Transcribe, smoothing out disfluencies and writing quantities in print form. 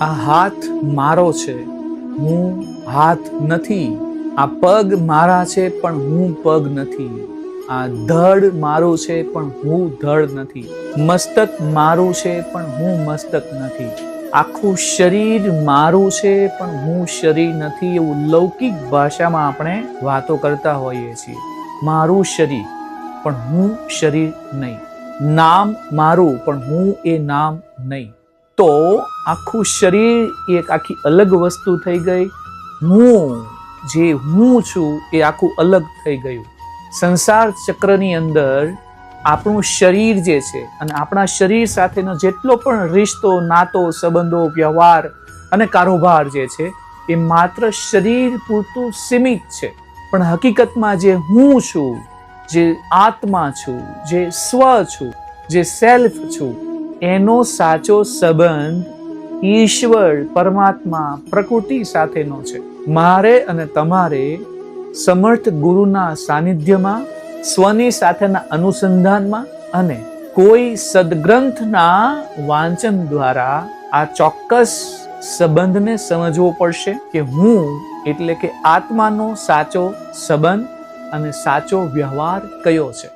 આ હાથ મારો છે, હું હાથ નથી. આ પગ મારા છે, પણ હું પગ નથી. આ ધડ મારું છે, પણ હું ધડ નથી. મસ્તક મારું છે, પણ હું મસ્તક નથી. આખું શરીર મારું છે, પણ હું શરીર નથી. એવું લૌકિક ભાષામાં આપણે વાતો કરતા હોઈએ છીએ. મારું શરીર, પણ હું શરીર નહીં. નામ મારું, પણ હું એ નામ નહીં. તો આખું શરીર એક આખી અલગ વસ્તુ થઈ ગઈ. હું જે હું છું એ આખું અલગ થઈ ગયું. સંસાર ચક્રની અંદર આપણું શરીર જે છે અને આપણા શરીર સાથેનો જેટલો પણ રિશ્તો, નાતો, સંબંધો, વ્યવહાર અને કારોબાર જે છે એ માત્ર શરીર પૂરતું સીમિત છે. પણ હકીકતમાં જે હું છું, જે આત્મા છું, જે સ્વ છું, જે સેલ્ફ છું, એનો સાચો સંબંધ ઈશ્વર, પરમાત્મા, પ્રકૃતિ સાથેનો છે. મારે અને તમારે સમર્થ ગુરુના સાનિધ્યમાં, સ્વની સાથેના અનુસંધાનમાં અને કોઈ સદગ્રંથના વાંચન દ્વારા આ ચોક્કસ સંબંધને સમજવો પડશે કે હું એટલે કે આત્માનો સાચો સંબંધ અને સાચો વ્યવહાર કયો છે.